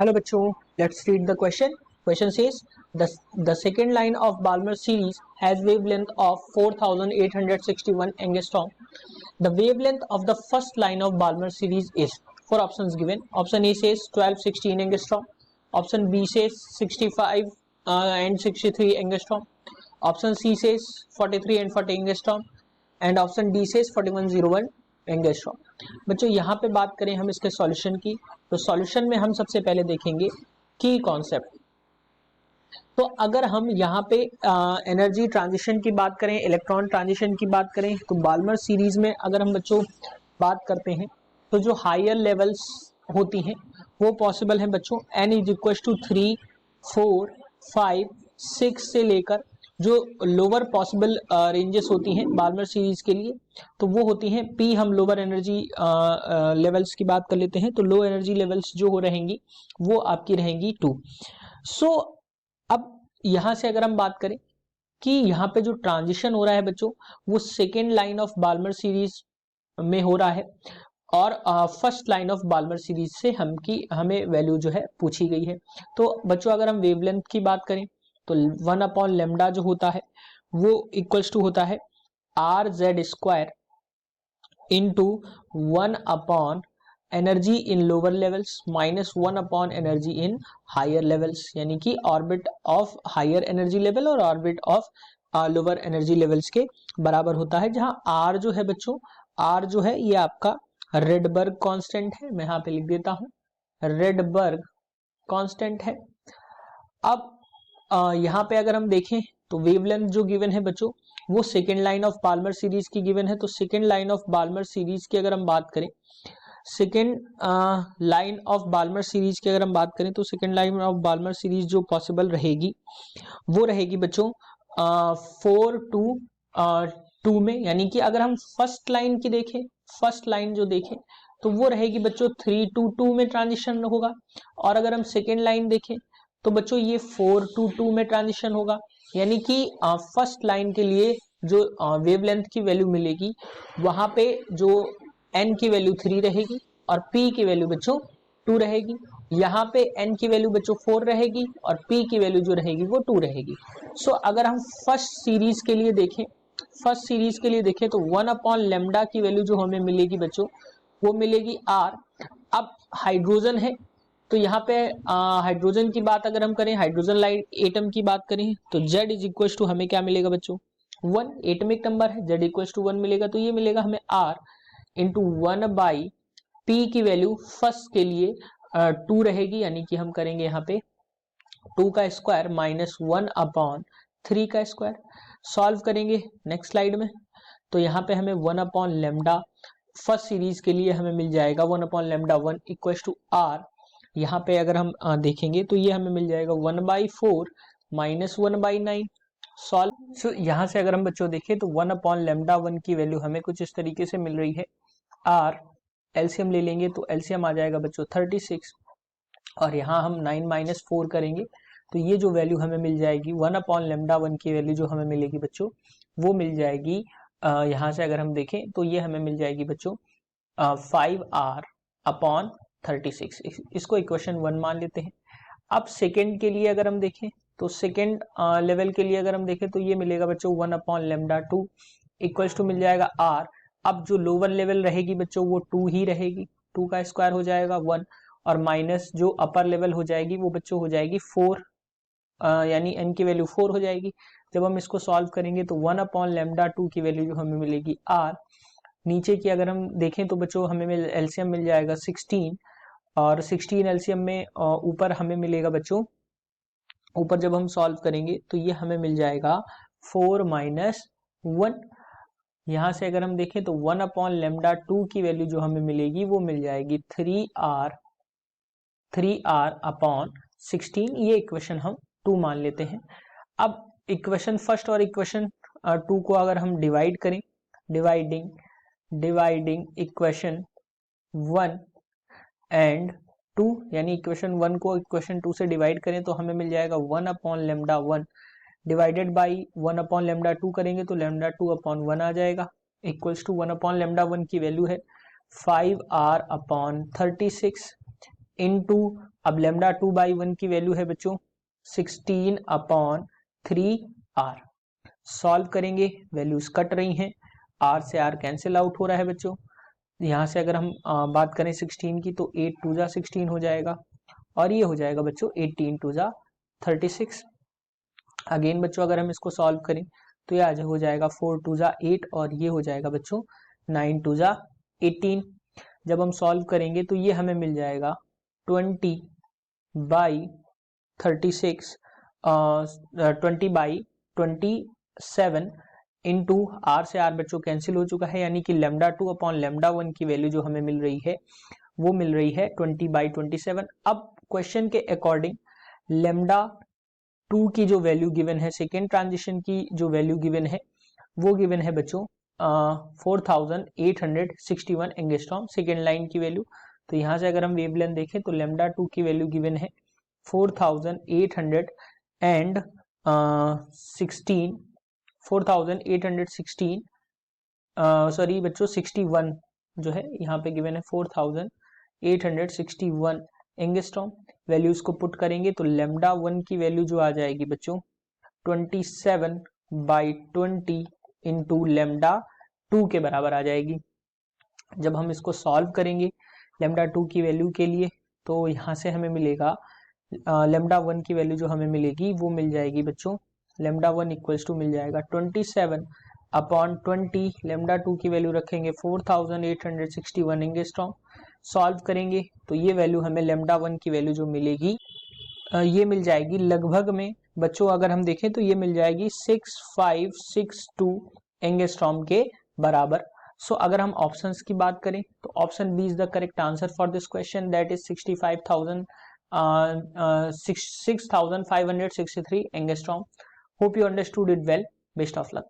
Hello बच्चों, let's read the question. Question says the second line of Balmer series has wavelength of 4861 angstrom. The wavelength of the first line of Balmer series is, four options given. Option A says 1216 angstrom. Option B says 65 and 63 angstrom. Option C says 43 and 40 angstrom. And option D से 4101 angstrom. बच्चों यहाँ पे बात करें हम इसके solution की, तो सॉल्यूशन में हम सबसे पहले देखेंगे की कॉन्सेप्ट। तो अगर हम यहाँ पे एनर्जी ट्रांजिशन की बात करें, इलेक्ट्रॉन ट्रांजिशन की बात करें, तो बाल्मर सीरीज में अगर हम बच्चों बात करते हैं तो जो हायर लेवल्स होती हैं वो पॉसिबल है बच्चों n इज इक्वल टू 3, 4, 5, 6 से लेकर जो लोअर पॉसिबल रेंजेस होती हैं बाल्मर सीरीज के लिए, तो वो होती हैं P। हम लोअर एनर्जी लेवल्स की बात कर लेते हैं, तो लो एनर्जी लेवल्स जो हो रहेंगी वो आपकी रहेंगी 2। सो अब यहां से अगर हम बात करें कि यहाँ पे जो ट्रांजिशन हो रहा है बच्चों वो second line of Balmer series में हो रहा है और first line of Balmer series से हमें वैल्यू जो है पूछी गई है। तो बच्चों अगर हम वेवलेंथ की बात करें तो 1/λ जो होता है वो इक्वल्स टू होता है RZ² into 1 energy in lower levels minus 1 energy in higher levels, यानी कि orbit of higher energy level और orbit of lower energy levels के बराबर होता है। जहां R जो है बच्चों, R जो है ये आपका रेडबर्ग कांस्टेंट है, मैं यहाँ पे लिख देता हूं रेडबर्ग कांस्टेंट है। अब यहाँ पे अगर हम देखें तो वेवलेंथ जो गिवन है बच्चों वो second line of Balmer series की गिवन है। तो second line of Balmer series की अगर हम बात करें, second line of Balmer series की अगर हम बात करें तो second line of Balmer series जो पॉसिबल रहेगी वो रहेगी बच्चों 4 to 2 में, यानी कि अगर हम फर्स्ट लाइन की देखें, फर्स्ट लाइन जो देखें तो वो रहेगी बच्चों 3 to 2 में ट्रांजिशन होगा, और अगर हम सेकेंड लाइन देखें तो बच्चों ये 4 to 2 में ट्रांजिशन होगा। यानी कि फर्स्ट लाइन के लिए जो वेवलेंथ की वैल्यू मिलेगी वहां पे जो n की वैल्यू 3 रहेगी और p की वैल्यू बच्चों 2 रहेगी। यहाँ पे n की वैल्यू बच्चों 4 रहेगी और p की वैल्यू जो रहेगी वो 2 रहेगी। सो अगर हम फर्स्ट सीरीज के लिए देखें, फर्स्ट सीरीज के लिए देखें तो 1/λ की वैल्यू जो हमें मिलेगी बच्चों वो मिलेगी R। अब हाइड्रोजन है तो यहाँ पे हाइड्रोजन की बात अगर हम करें, हाइड्रोजन लाइट एटम की बात करें तो Z इज इक्वल टू हमें क्या मिलेगा बच्चों 1, एटमिक नंबर है, Z इक्वल टू 1 मिलेगा। तो ये मिलेगा हमें R इंटू 1/P की वैल्यू फर्स्ट के लिए 2 रहेगी, यानी कि हम करेंगे यहाँ पे 2 का स्क्वायर माइनस 1/3 का स्क्वायर। सॉल्व करेंगे नेक्स्ट स्लाइड में तो यहाँ पे हमें 1/λ फर्स्ट सीरीज के लिए हमें मिल जाएगा 1/λ1 इक्वल टू R। यहाँ पे अगर हम देखेंगे तो ये हमें मिल जाएगा 1/4 माइनस 1/9। सॉल्व। सो यहाँ से अगर हम बच्चों देखें तो 1/λ1 की वैल्यू हमें कुछ इस तरीके से मिल रही है R। एलसीएम ले लेंगे तो एलसीएम आ जाएगा बच्चों 36, और यहाँ हम 9 माइनस 4 करेंगे तो ये जो वैल्यू हमें मिल जाएगी 1/λ1 की वैल्यू जो हमें मिलेगी बच्चों वो मिल जाएगी यहाँ से अगर हम देखें तो ये हमें मिल जाएगी बच्चों 5R/36। इसको इक्वेशन 1 मान लेते हैं। अब सेकेंड के लिए अगर हम देखें तो सेकेंड लेवल के लिए अगर हम देखें तो ये मिलेगा बच्चों 1/λ2 इक्वल्स टू मिल जाएगा R। अब जो लोअर लेवल रहेगी बच्चों वो 2 ही रहेगी, 2 का स्क्वायर हो जाएगा 1, और माइनस जो अपर लेवल हो जाएगी वो बच्चों हो जाएगी 4, यानी n की वैल्यू 4 हो जाएगी। जब हम इसको सॉल्व करेंगे तो 1/λ2 की वैल्यू जो हमें मिलेगी R। नीचे की अगर हम देखें तो बच्चों हमें एलसीएम मिल जाएगा 16, और 16 एलसीएम में ऊपर हमें मिलेगा बच्चों, ऊपर जब हम सॉल्व करेंगे तो ये हमें मिल जाएगा 4 माइनस 1। यहाँ से अगर हम देखें तो 1/λ2 की वैल्यू जो हमें मिलेगी वो मिल जाएगी 3R/16। ये इक्वेशन हम 2 मान लेते हैं। अब इक्वेशन फर्स्ट और इक्वेशन 2 को अगर हम डिवाइड करें, डिवाइडिंग इक्वेशन 1 एंड 2, यानी इक्वेशन 1 को इक्वेशन 2 से डिवाइड करें तो हमें मिल जाएगा 1/λ1 डिवाइडेड बाई 1/λ2 करेंगे तो λ2/1 आ जाएगा इक्वल्स टू 1/λ1 की वैल्यू है 5R/36 इंटू अब लेमडा 2/1 की वैल्यू है बच्चों 16/3r। सॉल्व करेंगे, वैल्यूज कट रही हैं, r से r कैंसिल आउट हो रहा है बच्चों। यहाँ से अगर हम बात करें 16 की तो 8 2 जा 16 हो जाएगा, और ये हो जाएगा बच्चों 18 2 जा 36। अगेन बच्चों अगर हम इसको सॉल्व करें तो ये हो जाएगा 4 2 जा 8, और ये हो जाएगा बच्चों 9 2 जा 18। जब हम सॉल्व करेंगे तो ये हमें मिल जाएगा 20/36 20/27 इंटू आर से आर बच्चों कैंसिल हो चुका है, यानी कि लेमडा 2 अपॉन लेमडा 1 की वैल्यू जो हमें मिल रही है वो मिल रही है 20/27। अब क्वेश्चन के अकॉर्डिंग लेमडा 2 की जो वैल्यू गिवन है, सेकेंड ट्रांजिशन की जो वैल्यू गिवन है वो गिवन है बच्चों 4861 एंगस्ट्रॉम, सेकेंड लाइन की वैल्यू। तो यहाँ से अगर हम वेवलेंथ देखें तो लेमडा 2 की वैल्यू गिवन है 4816 सॉरी बच्चों 61 जो है यहाँ पे गिवन है 4861 एंगस्ट्रॉम। वैल्यूज को पुट करेंगे तो लेमडा 1 की वैल्यू जो आ जाएगी बच्चों 27/20 इंटू लेमडा 2 के बराबर आ जाएगी। जब हम इसको सॉल्व करेंगे लेमडा 2 की वैल्यू के लिए तो यहाँ से हमें मिलेगा लेमडा 1 की वैल्यू जो हमें मिलेगी वो मिल जाएगी बच्चों लेमडा 1 इक्वल्स टू मिल जाएगा 27/20। लेमडा 2 की वैल्यू रखेंगे 4861 एंगस्ट्रॉम। सॉल्व करेंगे तो ये वैल्यू हमें लेमडा 1 की वैल्यू जो मिलेगी ये मिल जाएगी लगभग में बच्चों अगर हम देखें तो ये मिल जाएगी 6562 एंगस्ट्रॉम के बराबर। सो अगर हम ऑप्शंस की बात करें तो option B is the correct answer for this question, that is 6563 angstrom. Hope you understood it well, best of luck.